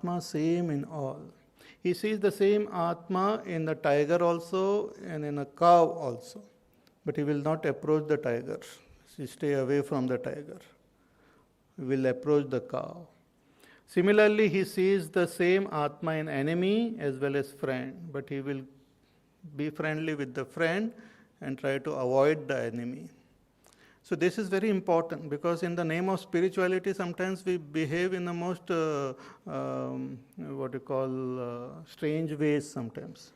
Atma same in all. He sees the same Atma in the tiger also and in a cow also. But he will not approach the tiger. He stay away from the tiger. He will approach the cow. Similarly, he sees the same Atma in enemy as well as friend. But he will be friendly with the friend and try to avoid the enemy. So this is very important, because in the name of spirituality sometimes we behave in the most strange ways sometimes.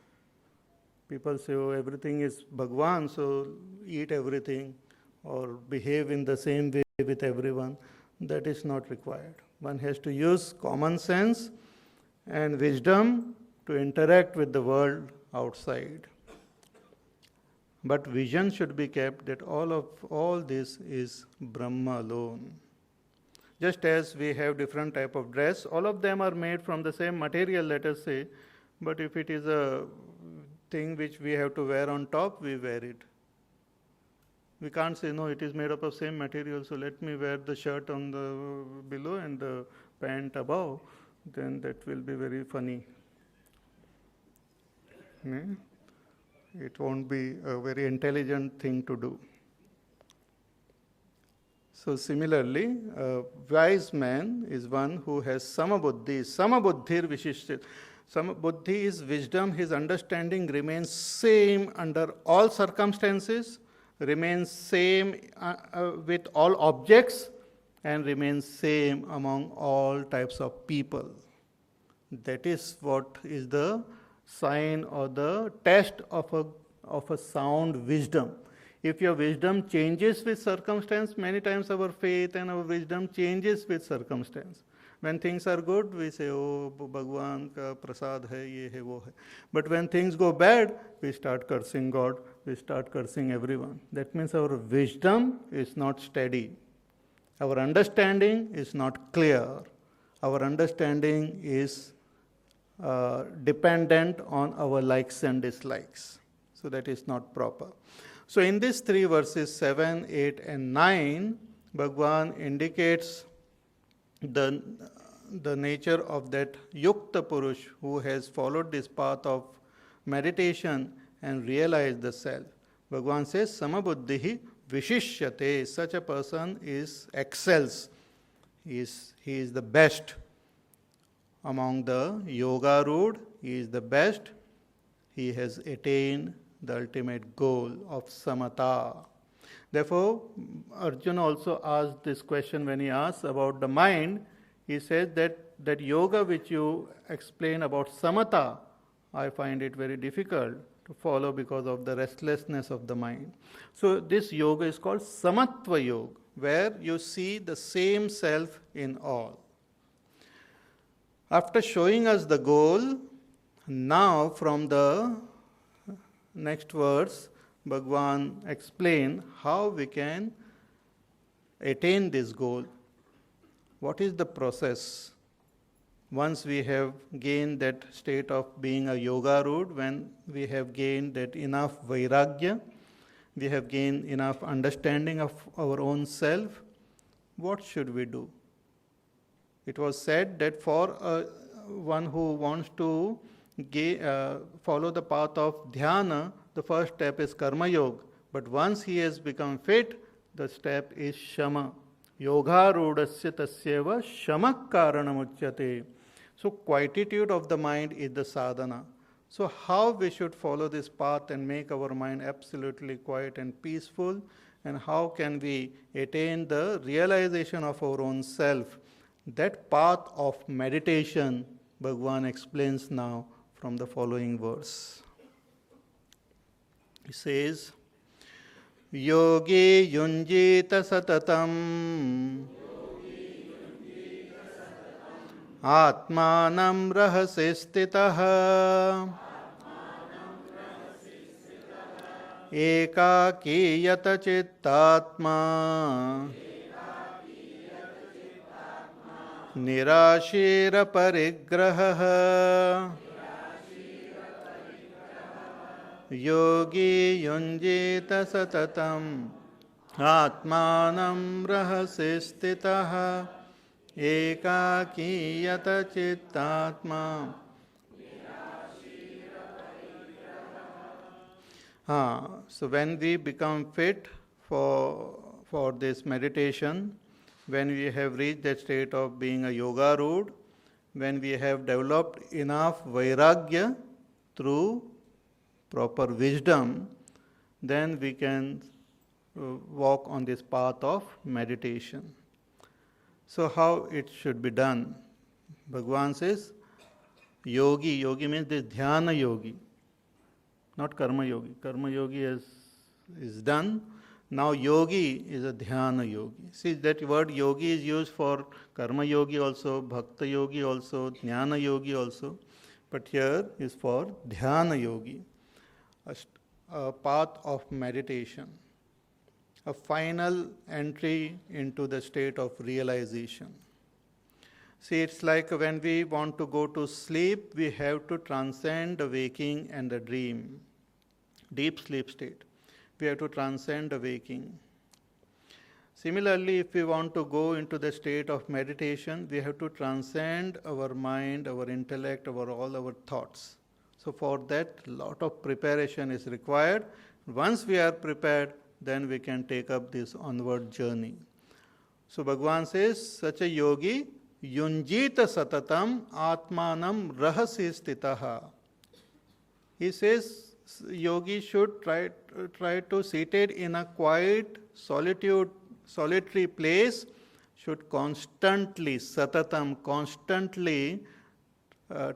People say, oh, everything is Bhagwan, so eat everything or behave in the same way with everyone. That is not required. One has to use common sense and wisdom to interact with the world outside. But vision should be kept that all this is Brahma alone. Just as we have different type of dress, all of them are made from the same material, let us say, but if it is a thing which we have to wear on top, we wear it. We can't say, no, it is made up of same material, so let me wear the shirt on the below and the pant above. Then that will be very funny. It won't be a very intelligent thing to do. So similarly, a wise man is one who has samabuddhi. Samabuddhir vishishtit. Samabuddhi is wisdom. His understanding remains same under all circumstances, remains same with all objects, and remains same among all types of people. That is what is the sign or the test of a sound wisdom. If your wisdom changes with circumstance, many times our faith and our wisdom changes with circumstance. When things are good, we say, oh, Bhagwan ka prasad hai, ye hai, wo hai. But when things go bad, we start cursing God, we start cursing everyone. That means our wisdom is not steady. Our understanding is not clear. Our understanding is dependent on our likes and dislikes. So that is not proper. So in these three verses, 7, 8 and 9, Bhagwan indicates the nature of that Yukta Purush who has followed this path of meditation and realized the self. Bhagwan says, Samabuddhihi Vishishyate. Such a person excels. He is the best. Among the yoga road, he is the best. He has attained the ultimate goal of samatha. Therefore, Arjuna also asked this question when he asked about the mind. He says that yoga which you explain about samatha, I find it very difficult to follow because of the restlessness of the mind. So this yoga is called samatva yoga, where you see the same self in all. After showing us the goal, now from the next verse, Bhagwan explains how we can attain this goal. What is the process? Once we have gained that state of being a yoga road, when we have gained that enough vairagya, we have gained enough understanding of our own self, what should we do? It was said that for one who wants to follow the path of dhyana, the first step is karma yoga. But once he has become fit, the step is shama. Yoga rudasya tasyeva shamak karanamuchyate. So quietude of the mind is the sadhana. So how we should follow this path and make our mind absolutely quiet and peaceful, and how can we attain the realization of our own self? That path of meditation, Bhagwan explains now from the following verse. He says, Yogi yunjita satatam Atmanam rahasi stitaha Ekaki yata chittatma Nirashira parigraha Yogi yunjita satatam Atmanam rahasi stitaha ekakiyata chittatma. So when we become fit for this meditation, when we have reached that state of being a yoga road, when we have developed enough vairagya through proper wisdom, then we can walk on this path of meditation. So how it should be done? Bhagavan says, yogi means this dhyana yogi, not karma yogi. Karma yogi is done. Now yogi is a dhyana yogi. See, that word yogi is used for karma yogi also, bhakta yogi also, jnana yogi also. But here is for dhyana yogi, a path of meditation, a final entry into the state of realization. See, it's like when we want to go to sleep, we have to transcend the waking and the dream, deep sleep state. We have to transcend the waking. Similarly, if we want to go into the state of meditation, we have to transcend our mind, our intellect, all our thoughts. So for that, a lot of preparation is required. Once we are prepared, then we can take up this onward journey. So Bhagavan says, such a yogi, yunjita satatam atmanam rahasi stitaha. He says, yogi should try to seated in a quiet, solitary place, should constantly, satatam, constantly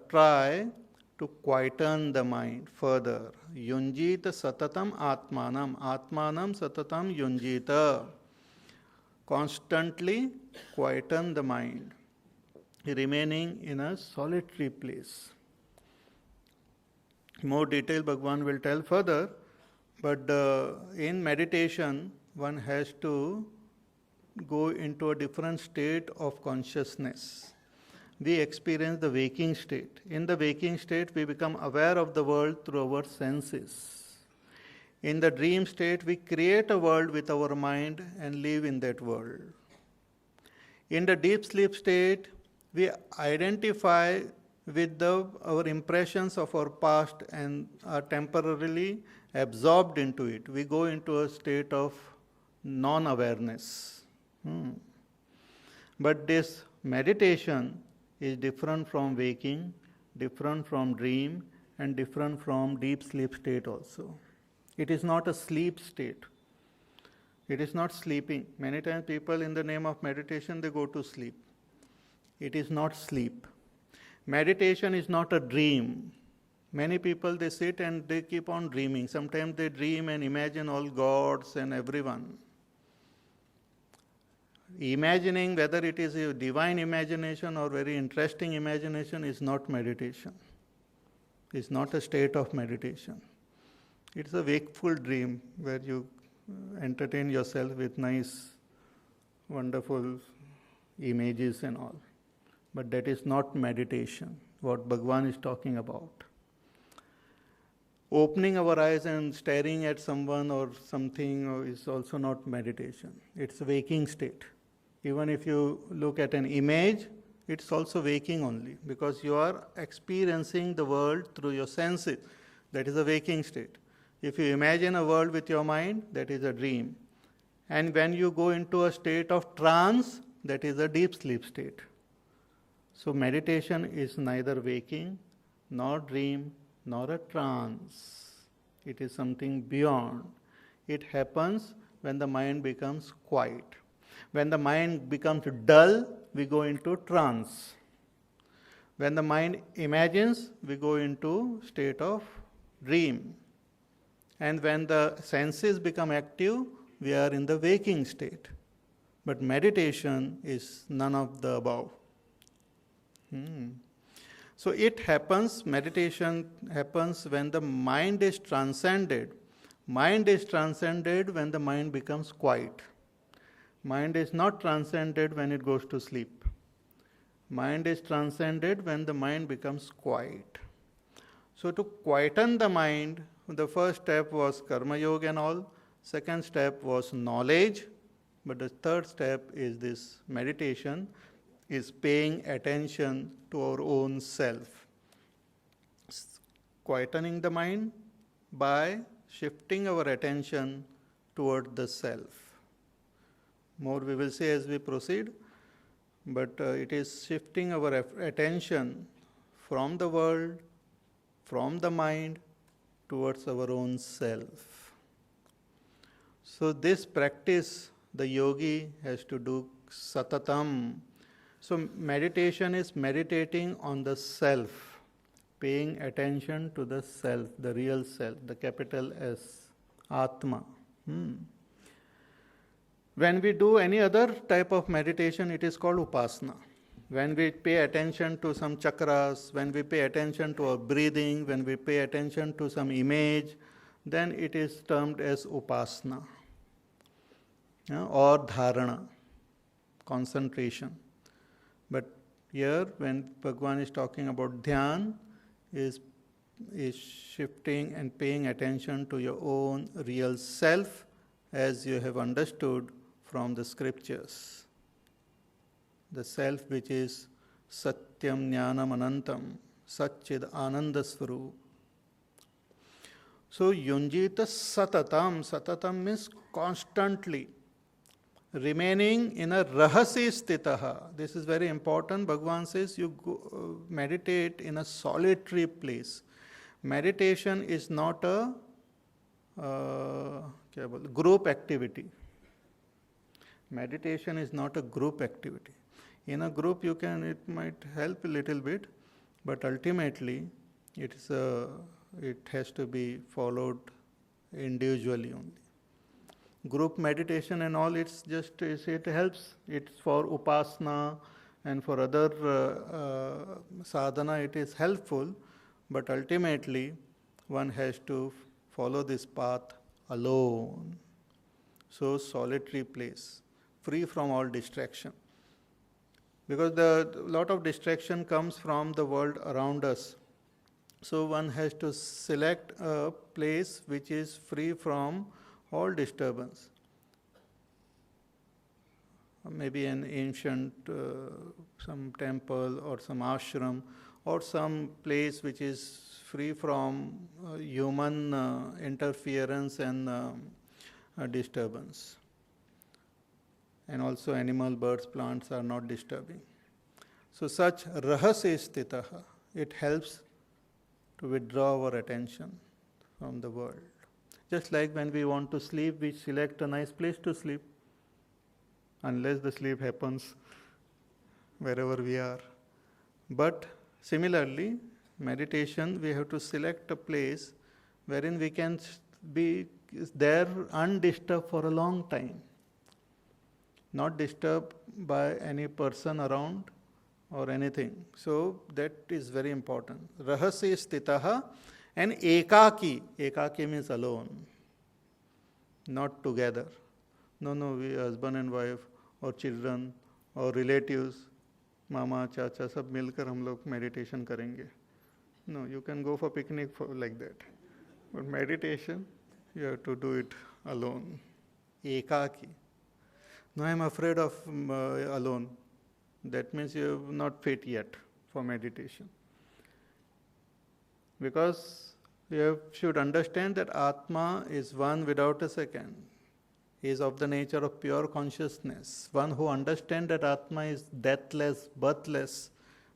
try to quieten the mind further. Yunjita satatam atmanam. Atmanam satatam yunjita. Constantly quieten the mind, remaining in a solitary place. More detail Bhagavan will tell further, but in meditation one has to go into a different state of consciousness. We experience the waking state. In the waking state, we become aware of the world through our senses. In the dream state, we create a world with our mind and live in that world. In the deep sleep state, we identify with our impressions of our past and are temporarily absorbed into it. We go into a state of non-awareness. But this meditation is different from waking, different from dream, and different from deep sleep state also. It is not a sleep state. It is not sleeping. Many times people in the name of meditation, they go to sleep. It is not sleep. Meditation is not a dream. Many people, they sit and they keep on dreaming. Sometimes they dream and imagine all gods and everyone. Imagining whether it is a divine imagination or very interesting imagination is not meditation. It's not a state of meditation. It's a wakeful dream where you entertain yourself with nice, wonderful images and all. But that is not meditation, what Bhagavan is talking about. Opening our eyes and staring at someone or something is also not meditation. It's a waking state. Even if you look at an image, it's also waking only, because you are experiencing the world through your senses. That is a waking state. If you imagine a world with your mind, that is a dream. And when you go into a state of trance, that is a deep sleep state. So meditation is neither waking, nor dream, nor a trance. It is something beyond. It happens when the mind becomes quiet. When the mind becomes dull, we go into trance. When the mind imagines, we go into state of dream. And when the senses become active, we are in the waking state. But meditation is none of the above. So it happens, meditation happens when the mind is transcended. Mind is transcended when the mind becomes quiet. Mind is not transcended when it goes to sleep. Mind is transcended when the mind becomes quiet. So to quieten the mind, the first step was karma yoga and all. Second step was knowledge. But the third step is this meditation. is paying attention to our own self. Quietening the mind by shifting our attention toward the self. More we will say as we proceed, but it is shifting our attention from the world, from the mind, towards our own self. So this practice the yogi has to do satatam. So meditation is meditating on the self, paying attention to the self, the real self, the capital S, Atma. When we do any other type of meditation, it is called upasana. When we pay attention to some chakras, when we pay attention to our breathing, when we pay attention to some image, then it is termed as upasana or dharana, concentration. But here, when Bhagavan is talking about dhyan, is shifting and paying attention to your own real self, as you have understood from the scriptures. The self which is Satyam Jnanam Anantam, Satchid Ananda Swarup. So Yunjita Satatam, Satatam means constantly, remaining in a rahasi stitaha. This is very important. Bhagavan says you go, meditate in a solitary place. Meditation is not a group activity. Meditation is not a group activity. In a group it might help a little bit, but ultimately it has to be followed individually only. Group meditation and all, it helps. It's for upasana and for other sadhana, it is helpful, but ultimately one has to follow this path alone. So solitary place, free from all distraction. Because a lot of distraction comes from the world around us. So one has to select a place which is free from all disturbance. Maybe an ancient, some temple or some ashram or some place which is free from human interference and disturbance. And also animal, birds, plants are not disturbing. So such rahasya stitaha, it helps to withdraw our attention from the world. Just like when we want to sleep, we select a nice place to sleep, unless the sleep happens wherever we are. But similarly, meditation, we have to select a place wherein we can be there undisturbed for a long time. Not disturbed by any person around or anything. So that is very important. Rahasya stitaha and ekaki. Ekaki means alone, not together. No, we husband and wife or children or relatives, mama, chacha, सब मिलकर हम लोग meditation करेंगे. No, you can go for picnic like that. But meditation, you have to do it alone. Ekaki. No, I am afraid of alone. That means you are not fit yet for meditation. Because you should understand that Atma is one without a second. He is of the nature of pure consciousness. One who understands that Atma is deathless, birthless,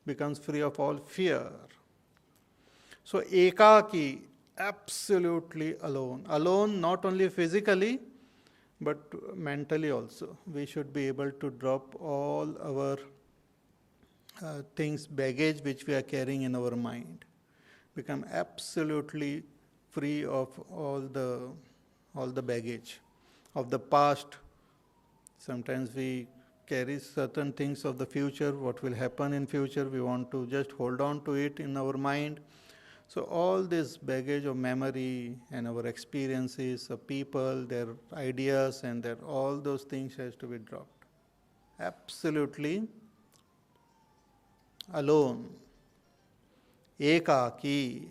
becomes free of all fear. So ekaki, absolutely alone. Alone not only physically, but mentally also. We should be able to drop all our things, baggage which we are carrying in our mind. Become absolutely free of all the baggage of the past. Sometimes we carry certain things of the future, what will happen in future, we want to just hold on to it in our mind. So all this baggage of memory and our experiences of people, their ideas and all those things has to be dropped. Absolutely alone. Ekaki.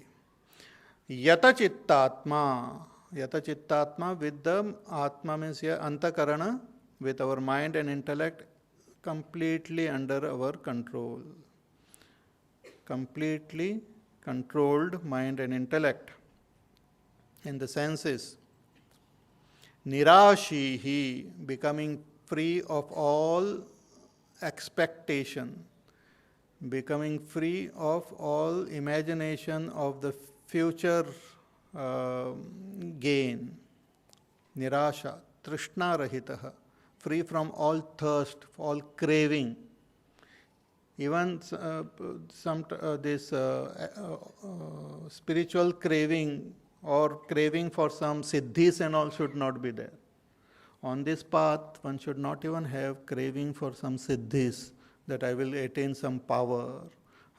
Yata chittatma. Yata chittatma, with the Atma means here Antakarana, with our mind and intellect completely under our control. Completely controlled mind and intellect in the senses. Nirashihi, becoming free of all expectation, becoming free of all imagination of the future gain. Nirasha, trishna rahitaha, free from all thirst, all craving. Even this spiritual craving or craving for some siddhis and all should not be there. On this path, one should not even have craving for some siddhis, that I will attain some power,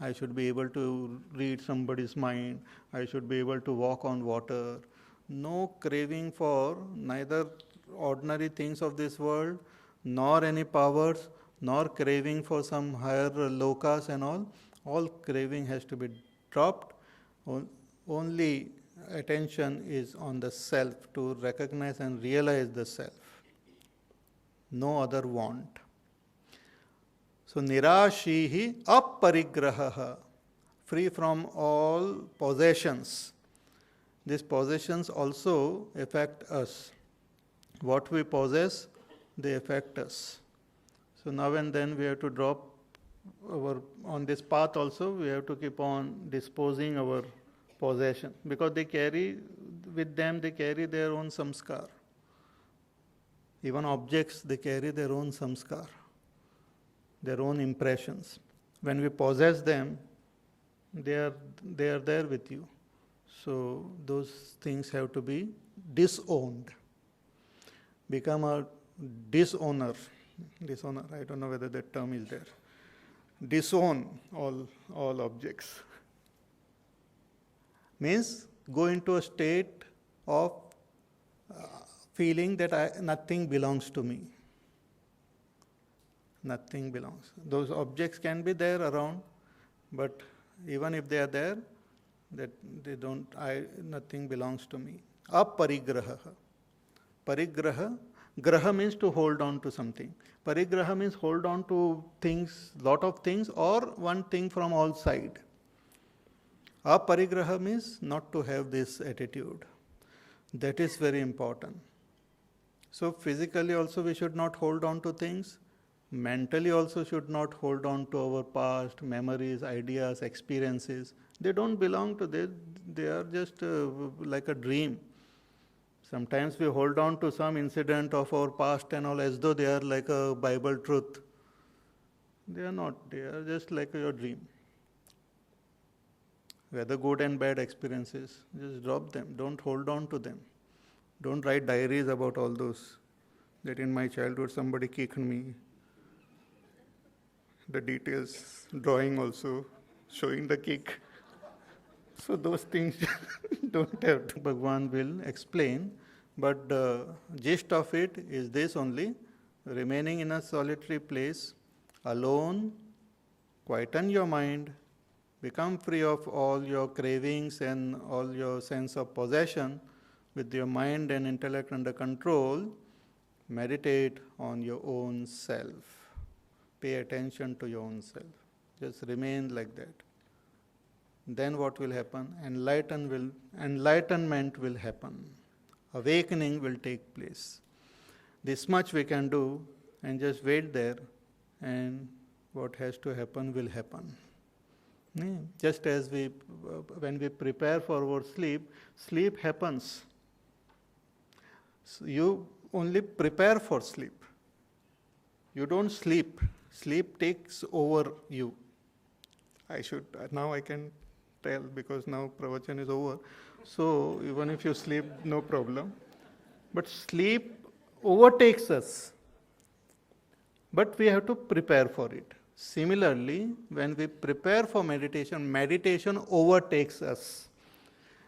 I should be able to read somebody's mind, I should be able to walk on water. No craving for neither ordinary things of this world, nor any powers, nor craving for some higher lokas and all. All craving has to be dropped. Only attention is on the self, to recognize and realize the self. No other want. So, nirashihi aparigraha, free from all possessions. These possessions also affect us. What we possess, they affect us. So now and then we have to drop on this path also, we have to keep on disposing our possession, because they carry their own samskar. Even objects, they carry their own samskar, their own impressions. When we possess them, they are there with you. So those things have to be disowned. Become a dishonor. Dishonor, I don't know whether that term is there. Disown all objects. Means go into a state of feeling that nothing belongs to me. Nothing belongs. Those objects can be there around, but even if they are there, that they don't, nothing belongs to me. Aparigraha. Parigraha, graha means to hold on to something. Parigraha means hold on to things, lot of things, or one thing from all side. Aparigraha means not to have this attitude. That is very important. So physically also we should not hold on to things. Mentally also should not hold on to our past, memories, ideas, experiences. They don't belong to this. They are just like a dream. Sometimes we hold on to some incident of our past and all as though they are like a Bible truth. They are not. They are just like your dream. Whether good and bad experiences, just drop them. Don't hold on to them. Don't write diaries about all those. That in my childhood somebody kicked me. The details, drawing also, showing the kick. So those things don't have to. Bhagwan will explain, but the gist of it is this only: remaining in a solitary place, alone, quieten your mind, become free of all your cravings and all your sense of possession, with your mind and intellect under control, meditate on your own self. Pay attention to your own self. Just remain like that. Then what will happen? Enlightenment will happen. Awakening will take place. This much we can do, and just wait there, and what has to happen will happen. Just as when we prepare for our sleep, sleep happens. So you only prepare for sleep. You don't sleep. Sleep takes over you. Now I can tell, because now pravachan is over. So even if you sleep, no problem. But sleep overtakes us. But we have to prepare for it. Similarly, when we prepare for meditation, meditation overtakes us.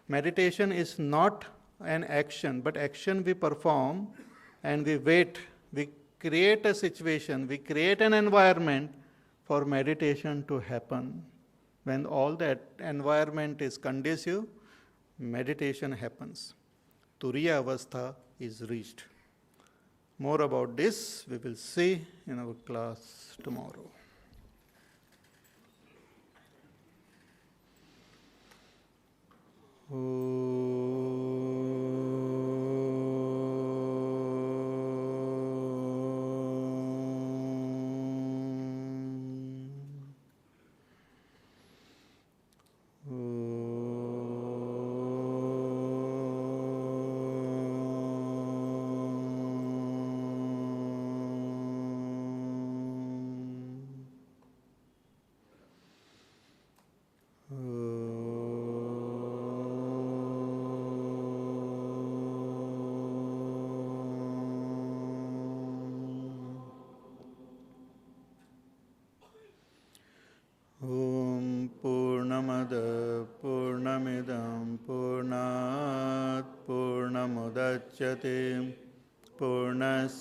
Meditation is not an action, but action we perform and we wait. We create a situation, we create an environment for meditation to happen. When all that environment is conducive, meditation happens. Turiya avastha is reached. More about this we will see in our class tomorrow. Purnamada Purnamidam Purnat Purnamudachyate Purnas